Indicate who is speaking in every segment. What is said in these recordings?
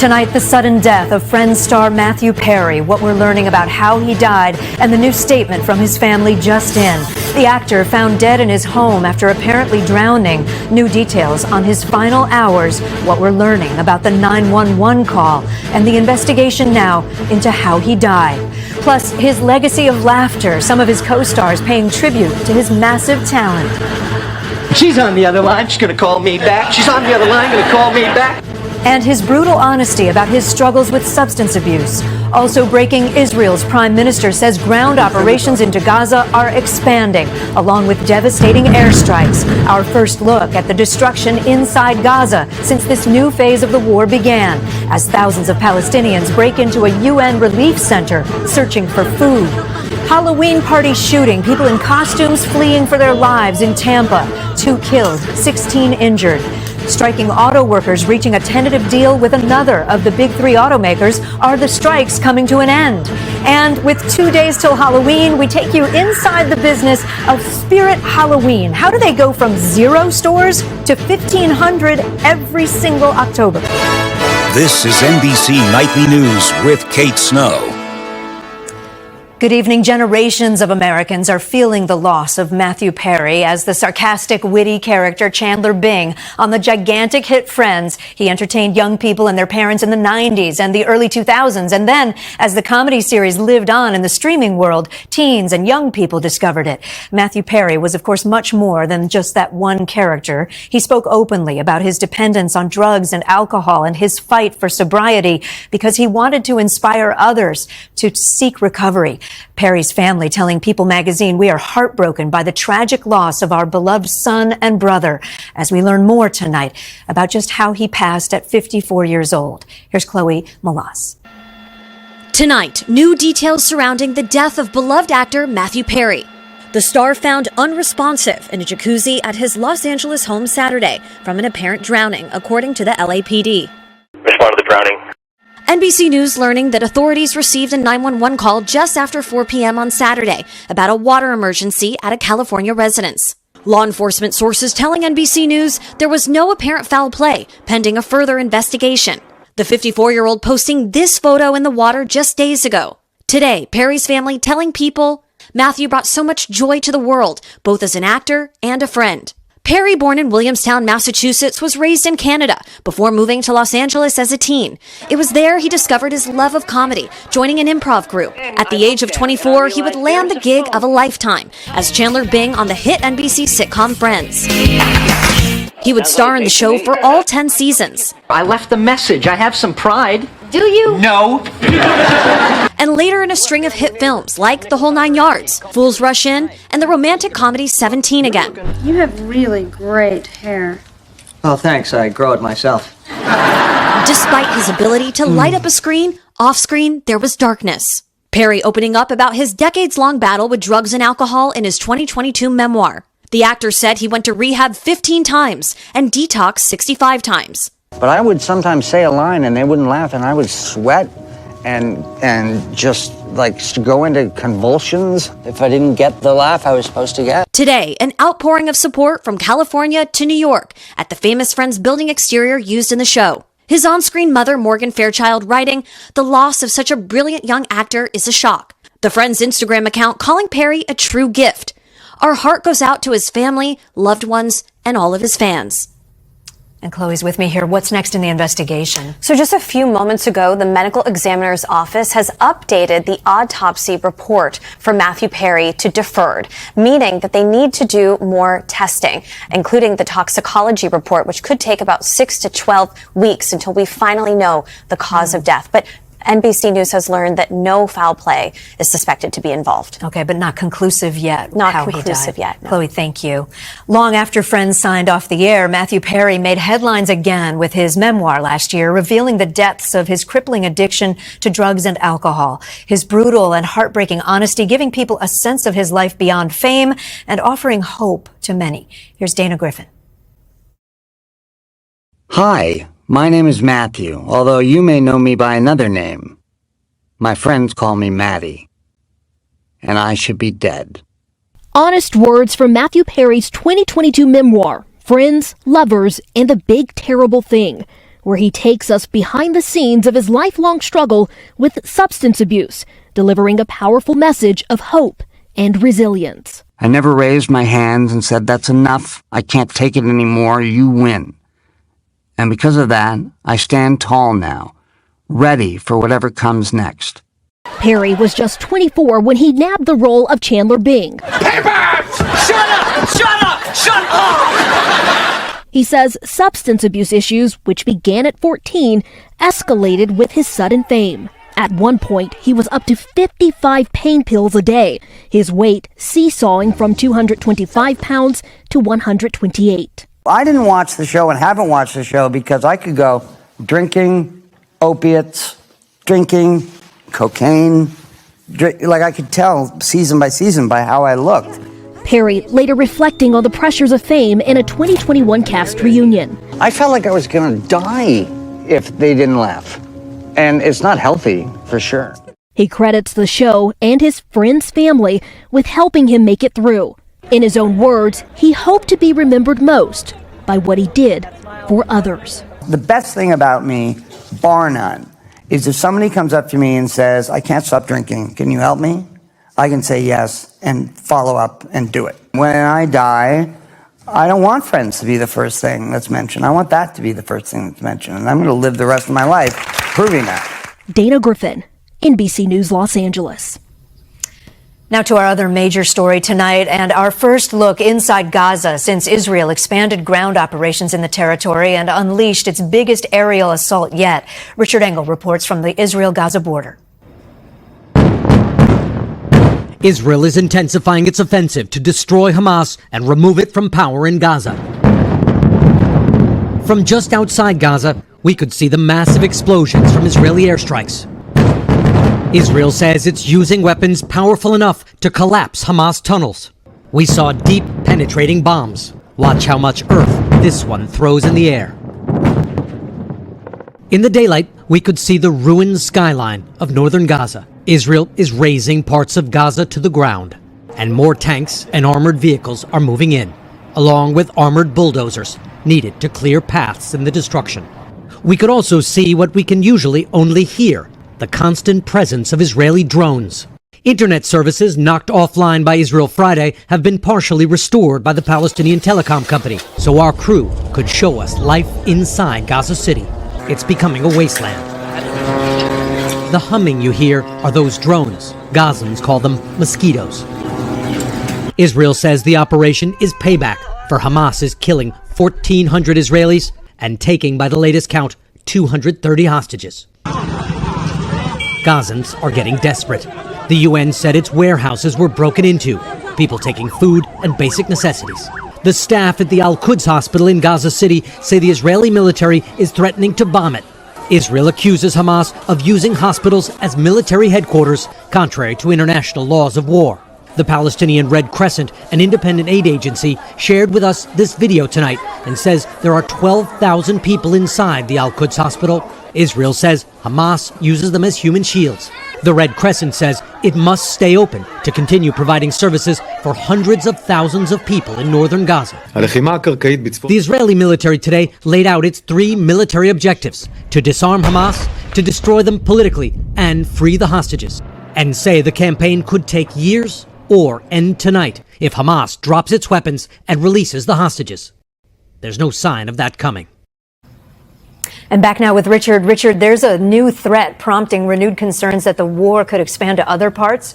Speaker 1: Tonight, the sudden death of Friends star Matthew Perry, what we're learning about how he died, and the new statement from his family just in. The actor found dead in his home after apparently drowning. New details on his final hours, what we're learning about the 911 call, and the investigation now into how he died. Plus, his legacy of laughter, some of his co-stars paying tribute to his massive talent.
Speaker 2: She's on the other line. She's going to call me back. She's on the other line, going to call me back.
Speaker 1: And his brutal honesty about his struggles with substance abuse. Also breaking, Israel's prime minister says ground operations into Gaza are expanding, along with devastating airstrikes. Our first look at the destruction inside Gaza since this new phase of the war began, as thousands of Palestinians break into a UN relief center searching for food. Halloween party shooting, people in costumes fleeing for their lives in Tampa. 2 killed, 16 injured. Striking auto workers reaching a tentative deal with another of the big 3 automakers. Are the strikes coming to an end? And with 2 days till Halloween, we take you inside the business of Spirit Halloween. How do they go from 0 stores to 1,500 every single October?
Speaker 3: This is NBC Nightly News with Kate Snow.
Speaker 1: Good evening. Generations of Americans are feeling the loss of Matthew Perry as the sarcastic, witty character Chandler Bing on the gigantic hit Friends. He entertained young people and their parents in the 90s and the early 2000s. And then, as the comedy series lived on in the streaming world, teens and young people discovered it. Matthew Perry was, of course, much more than just that one character. He spoke openly about his dependence on drugs and alcohol and his fight for sobriety because he wanted to inspire others to seek recovery. Perry's family telling People magazine, "We are heartbroken by the tragic loss of our beloved son and brother," as we learn more tonight about just how he passed at 54 years old. Here's Chloe Malas.
Speaker 4: Tonight, new details surrounding the death of beloved actor Matthew Perry. The star found unresponsive in a jacuzzi at his Los Angeles home Saturday from an apparent drowning, according to the LAPD.
Speaker 5: Respond to the drowning.
Speaker 4: NBC News learning that authorities received a 911 call just after 4 p.m. on Saturday about a water emergency at a California residence. Law enforcement sources telling NBC News there was no apparent foul play, pending a further investigation. The 54-year-old posting this photo in the water just days ago. Today, Perry's family telling People, Matthew brought so much joy to the world, both as an actor and a friend. Perry, born in Williamstown, Massachusetts, was raised in Canada before moving to Los Angeles as a teen. It was there he discovered his love of comedy, joining an improv group. At the age of 24, he would land the gig of a lifetime as Chandler Bing on the hit NBC sitcom Friends. He would star in the show for all 10 seasons.
Speaker 2: I left the message. I have some pride.
Speaker 4: Do you?
Speaker 2: No.
Speaker 4: And later in a string of hit films like The Whole Nine Yards, Fools Rush In, and the romantic comedy 17 Again.
Speaker 6: You have really great hair.
Speaker 2: Oh, thanks. I grow it myself.
Speaker 4: Despite his ability to light up a screen, off-screen, there was darkness. Perry opening up about his decades-long battle with drugs and alcohol in his 2022 memoir. The actor said he went to rehab 15 times and detoxed 65 times.
Speaker 7: But I would sometimes say a line and they wouldn't laugh and I would sweat and just like go into convulsions if I didn't get the laugh I was supposed to get.
Speaker 4: Today, an outpouring of support from California to New York at the famous Friends building exterior used in the show. His on-screen mother, Morgan Fairchild, writing, "The loss of such a brilliant young actor is a shock." The Friends Instagram account calling Perry a true gift. Our heart goes out to his family, loved ones, and all of his fans.
Speaker 1: And Chloe's with me here. What's next in the investigation?
Speaker 8: So just a few moments ago, the medical examiner's office has updated the autopsy report for Matthew Perry to deferred, meaning that they need to do more testing, including the toxicology report, which could take about 6 to 12 weeks until we finally know the cause of death. But NBC News has learned that no foul play is suspected to be involved.
Speaker 1: Okay, but not conclusive yet.
Speaker 8: Not
Speaker 1: how
Speaker 8: conclusive
Speaker 1: he died.
Speaker 8: yet. No.
Speaker 1: Chloe, thank you. Long after Friends signed off the air, Matthew Perry made headlines again with his memoir last year, revealing the depths of his crippling addiction to drugs and alcohol. His brutal and heartbreaking honesty, giving people a sense of his life beyond fame and offering hope to many. Here's Dana Griffin.
Speaker 7: Hi, my name is Matthew, although you may know me by another name. My friends call me Maddie, and I should be dead.
Speaker 9: Honest words from Matthew Perry's 2022 memoir, Friends, Lovers, and the Big Terrible Thing. where he takes us behind the scenes of his lifelong struggle with substance abuse, delivering a powerful message of hope and resilience.
Speaker 7: I never raised my hands and said, "That's enough. I can't take it anymore. You win." And because of that, I stand tall now, ready for whatever comes next.
Speaker 9: Perry was just 24 when he nabbed the role of Chandler Bing.
Speaker 2: Papers! Shut up! Shut up! Shut up!
Speaker 9: He says substance abuse issues, which began at 14, escalated with his sudden fame. At one point, he was up to 55 pain pills a day, his weight seesawing from 225 pounds to 128.
Speaker 7: I didn't watch the show and haven't watched the show because I could go drinking, opiates, drinking, cocaine. Like I could tell season by season by how I looked.
Speaker 9: Perry later reflecting on the pressures of fame in a 2021 cast reunion.
Speaker 7: I felt like I was going to die if they didn't laugh. And it's not healthy, for sure.
Speaker 9: He credits the show and his friends' family with helping him make it through. In his own words, he hoped to be remembered most by what he did for others.
Speaker 7: The best thing about me, bar none, is if somebody comes up to me and says, "I can't stop drinking, can you help me?" I can say yes and follow up and do it. When I die, I don't want friends to be the first thing that's mentioned. I want that to be the first thing that's mentioned. And I'm going to live the rest of my life proving that.
Speaker 9: Dana Griffin, NBC News, Los Angeles.
Speaker 1: Now to our other major story tonight and our first look inside Gaza since Israel expanded ground operations in the territory and unleashed its biggest aerial assault yet. Richard Engel reports from the Israel-Gaza border.
Speaker 5: Israel is intensifying its offensive to destroy Hamas and remove it from power in Gaza. From just outside Gaza, we could see the massive explosions from Israeli airstrikes. Israel says it's using weapons powerful enough to collapse Hamas tunnels. We saw deep, penetrating bombs. Watch how much earth this one throws in the air. In the daylight, we could see the ruined skyline of northern Gaza. Israel is razing parts of Gaza to the ground, and more tanks and armored vehicles are moving in, along with armored bulldozers needed to clear paths in the destruction. We could also see what we can usually only hear, the constant presence of Israeli drones. Internet services knocked offline by Israel Friday have been partially restored by the Palestinian telecom company, so our crew could show us life inside Gaza City. It's becoming a wasteland. The humming you hear are those drones. Gazans call them mosquitoes. Israel says the operation is payback for Hamas's killing 1,400 Israelis and taking, by the latest count, 230 hostages. Gazans are getting desperate. The UN said its warehouses were broken into, people taking food and basic necessities. The staff at the Al-Quds hospital in Gaza City say the Israeli military is threatening to bomb it. Israel accuses Hamas of using hospitals as military headquarters, contrary to international laws of war. The Palestinian Red Crescent, an independent aid agency, shared with us this video tonight and says there are 12,000 people inside the Al-Quds hospital. Israel says Hamas uses them as human shields. The Red Crescent says it must stay open to continue providing services for hundreds of thousands of people in northern Gaza. The Israeli military today laid out its 3 military objectives: to disarm Hamas, to destroy them politically, and free the hostages. And say the campaign could take years or end tonight if Hamas drops its weapons and releases the hostages. There's no sign of that coming.
Speaker 1: And back now with Richard. Richard, there's a new threat prompting renewed concerns that the war could expand to other parts.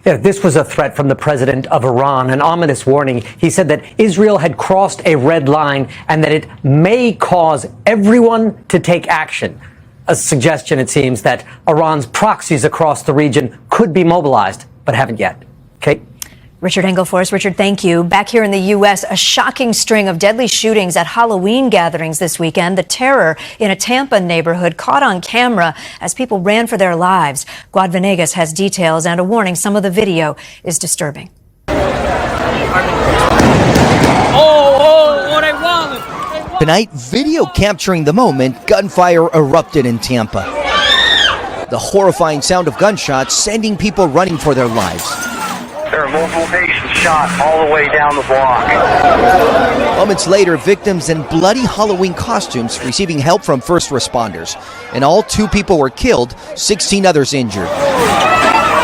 Speaker 10: Yeah, this was a threat from the president of Iran, an ominous warning. He said that Israel had crossed a red line and that it may cause everyone to take action. A suggestion, it seems, that Iran's proxies across the region could be mobilized, but haven't yet. Kate?
Speaker 1: Richard Engel for us. Richard, thank you. Back here in the U.S., a shocking string of deadly shootings at Halloween gatherings this weekend. The terror in a Tampa neighborhood caught on camera as people ran for their lives. Guad Venegas has details and a warning. Some of the video is disturbing.
Speaker 11: Tonight, video capturing the moment gunfire erupted in Tampa. The horrifying sound of gunshots sending people running for their lives.
Speaker 12: There are multiple patients shot all the way down the block.
Speaker 11: Moments later, victims in bloody Halloween costumes receiving help from first responders. In all, 2 people were killed, 16 others injured.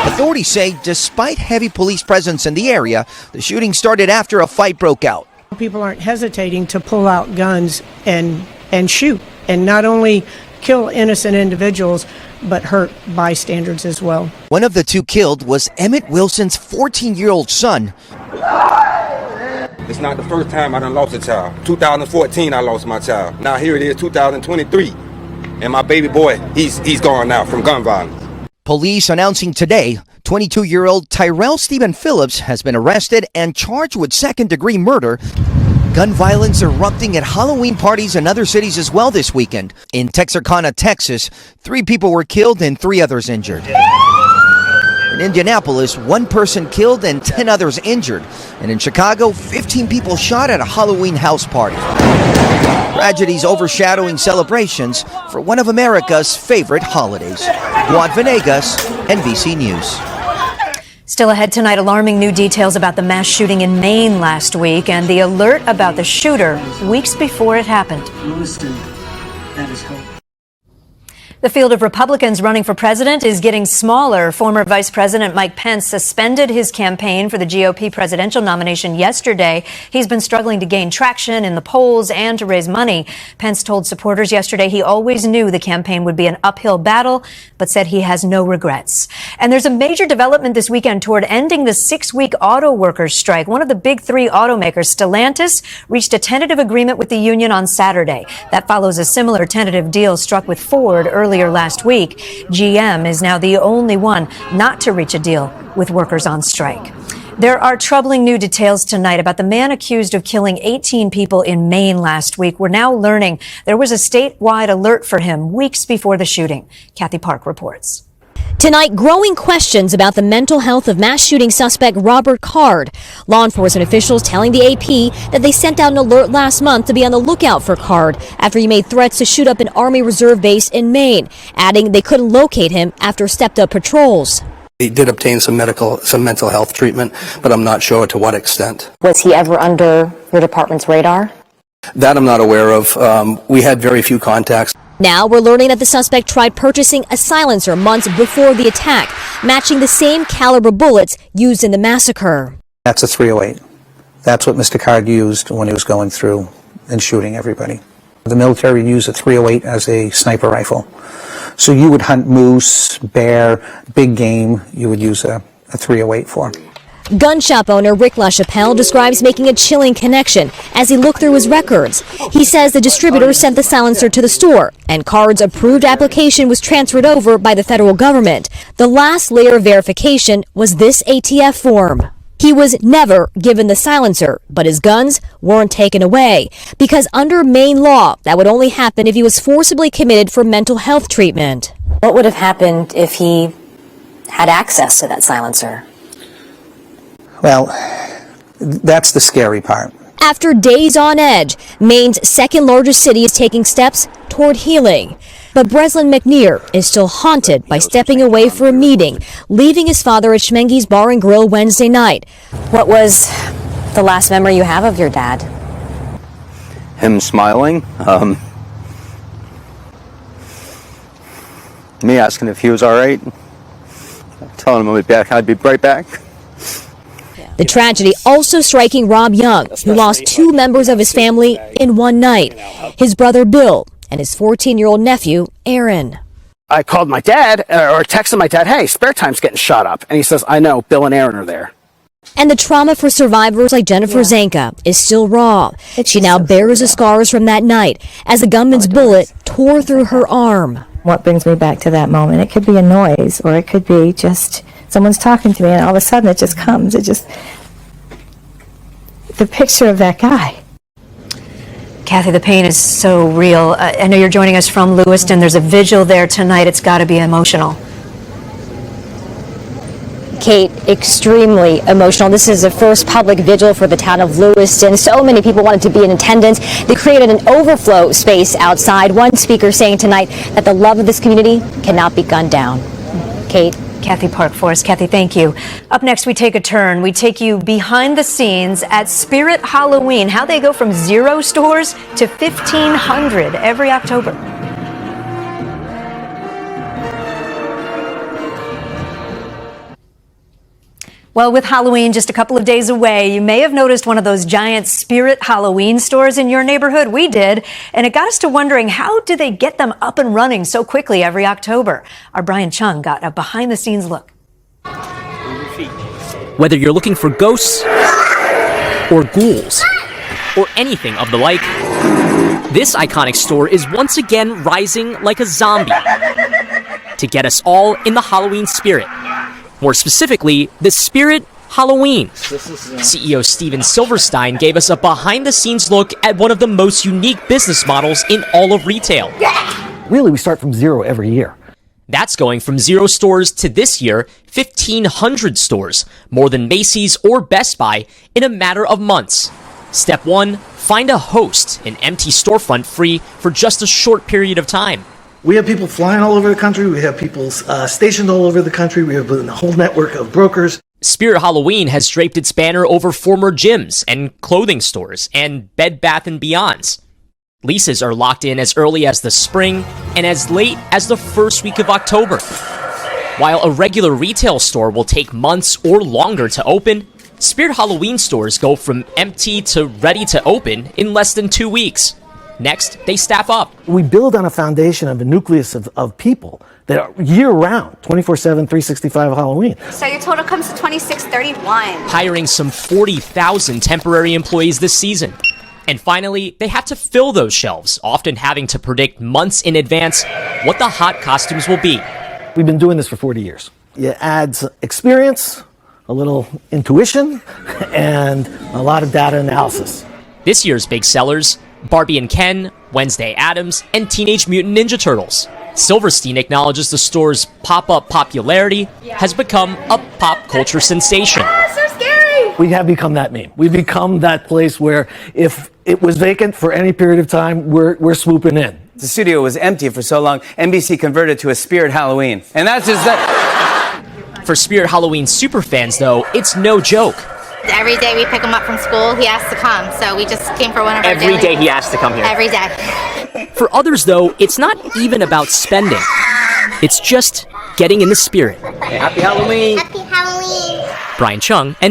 Speaker 11: Authorities say despite heavy police presence in the area, the shooting started after a fight broke out.
Speaker 13: People aren't hesitating to pull out guns and shoot, and not only kill innocent individuals, but hurt bystanders as well.
Speaker 11: One of the 2 killed was Emmett Wilson's 14-year-old son.
Speaker 14: It's not the first time I done lost a child. 2014, I lost my child. Now here it is, 2023. And my baby boy, he's gone now from gun violence.
Speaker 11: Police announcing today, 22-year-old Tyrell Stephen Phillips has been arrested and charged with second-degree murder. Gun violence erupting at Halloween parties in other cities as well this weekend. In Texarkana, Texas, 3 people were killed and 3 others injured. In Indianapolis, 1 person killed and 10 others injured. And in Chicago, 15 people shot at a Halloween house party. Tragedies overshadowing celebrations for one of America's favorite holidays. Juan Venegas, NBC News.
Speaker 1: Still ahead tonight, alarming new details about the mass shooting in Maine last week and the alert about the shooter weeks before it happened.
Speaker 2: That is hope.
Speaker 1: The field of Republicans running for president is getting smaller. Former Vice President Mike Pence suspended his campaign for the GOP presidential nomination yesterday. He's been struggling to gain traction in the polls and to raise money. Pence told supporters yesterday he always knew the campaign would be an uphill battle, but said he has no regrets. And there's a major development this weekend toward ending the 6-week auto workers strike. One of the big 3 automakers, Stellantis, reached a tentative agreement with the union on Saturday. That follows a similar tentative deal struck with Ford earlier last week. GM is now the only one not to reach a deal with workers on strike. There are troubling new details tonight about the man accused of killing 18 people in Maine last week. We're now learning there was a statewide alert for him weeks before the shooting. Kathy Park reports.
Speaker 4: Tonight, growing questions about the mental health of mass shooting suspect Robert Card. Law enforcement officials telling the AP that they sent out an alert last month to be on the lookout for Card after he made threats to shoot up an Army Reserve base in Maine, adding they couldn't locate him after stepped-up patrols.
Speaker 15: He did obtain some mental health treatment, but I'm not sure to what extent.
Speaker 8: Was he ever under your department's radar?
Speaker 15: That I'm not aware of. We had very few contacts.
Speaker 4: Now we're learning that the suspect tried purchasing a silencer months before the attack, matching the same caliber bullets used in the massacre.
Speaker 16: That's a .308. That's what Mr. Card used when he was going through and shooting everybody. The military used a .308 as a sniper rifle. So you would hunt moose, bear, big game, you would use a .308 for.
Speaker 4: Gun shop owner Rick LaChapelle describes making a chilling connection as he looked through his records. He says the distributor sent the silencer to the store, and Card's approved application was transferred over by the federal government. The last layer of verification was this ATF form. He was never given the silencer, but his guns weren't taken away, because under Maine law, that would only happen if he was forcibly committed for mental health treatment.
Speaker 8: What would have happened if he had access to that silencer?
Speaker 16: Well, that's the scary part.
Speaker 4: After days on edge, Maine's second largest city is taking steps toward healing. But Breslin McNear is still haunted by stepping away for a meeting, leaving his father at Schmenge's Bar and Grill Wednesday night.
Speaker 8: What was the last memory you have of your dad?
Speaker 17: Him smiling. Me asking if he was all right. Telling him I'd be right back.
Speaker 4: The tragedy also striking Rob Young, who lost 2 members of his family in one night, his brother Bill and his 14-year-old nephew, Aaron.
Speaker 18: I called my dad, or texted my dad, hey, spare time's getting shot up. And he says, I know, Bill and Aaron are there.
Speaker 4: And the trauma for survivors like Jennifer Zanka is still raw. She now bears the scars from that night as a gunman's bullet tore through her arm.
Speaker 19: What brings me back to that moment? It could be a noise, or it could be just someone's talking to me, and all of a sudden it just comes. The picture of that guy.
Speaker 1: Kathy, the pain is so real. I know you're joining us from Lewiston. There's a vigil there tonight. It's got to be emotional.
Speaker 4: Kate, extremely emotional. This is the first public vigil for the town of Lewiston. So many people wanted to be in attendance. They created an overflow space outside. One speaker saying tonight that the love of this community cannot be gunned down. Kate?
Speaker 1: Kathy Park for us. Kathy, thank you. Up next, we take a turn. We take you behind the scenes at Spirit Halloween, how they go from 0 stores to 1,500 every October. Well, with Halloween just a couple of days away, you may have noticed one of those giant Spirit Halloween stores in your neighborhood. We did. And it got us to wondering, how do they get them up and running so quickly every October? Our Brian Chung got a behind-the-scenes look.
Speaker 20: Whether you're looking for ghosts or ghouls or anything of the like, this iconic store is once again rising like a zombie to get us all in the Halloween spirit. More specifically, the Spirit Halloween. CEO Steven Silverstein gave us a behind-the-scenes look at one of the most unique business models in all of retail.
Speaker 21: Really, we start from 0 every year.
Speaker 20: That's going from 0 stores to this year, 1,500 stores, more than Macy's or Best Buy, in a matter of months. Step 1, find a host, an empty storefront free for just a short period of time.
Speaker 21: We have people flying all over the country. We have people stationed all over the country. We have a whole network of brokers.
Speaker 20: Spirit Halloween has draped its banner over former gyms and clothing stores and Bed Bath & Beyonds. Leases are locked in as early as the spring and as late as the first week of October. While a regular retail store will take months or longer to open, Spirit Halloween stores go from empty to ready to open in less than 2 weeks. Next, they staff up.
Speaker 21: We build on a foundation of a nucleus of people that are year-round, 24/7, 365 Halloween.
Speaker 22: So your total comes to $26.31.
Speaker 20: Hiring some 40,000 temporary employees this season. And finally, they have to fill those shelves, often having to predict months in advance what the hot costumes will be.
Speaker 21: We've been doing this for 40 years. It adds experience, a little intuition, and a lot of data analysis.
Speaker 20: This year's big sellers: Barbie and Ken, Wednesday Addams, and Teenage Mutant Ninja Turtles. Silverstein acknowledges the store's pop-up popularity has become a pop culture sensation.
Speaker 22: So scary!
Speaker 21: We have become that meme. We've become that place where if it was vacant for any period of time, we're swooping in.
Speaker 23: The studio was empty for so long, NBC converted to a Spirit Halloween. And that's just that.
Speaker 20: For Spirit Halloween superfans, though, it's no joke.
Speaker 22: Every day we pick him up from school, he has to come. So we just came for one of our
Speaker 20: Every day he has to come here.
Speaker 22: Every day.
Speaker 20: For others, though, it's not even about spending. It's just getting in the spirit.
Speaker 23: Happy Halloween.
Speaker 22: Happy Halloween.
Speaker 20: Brian Chung,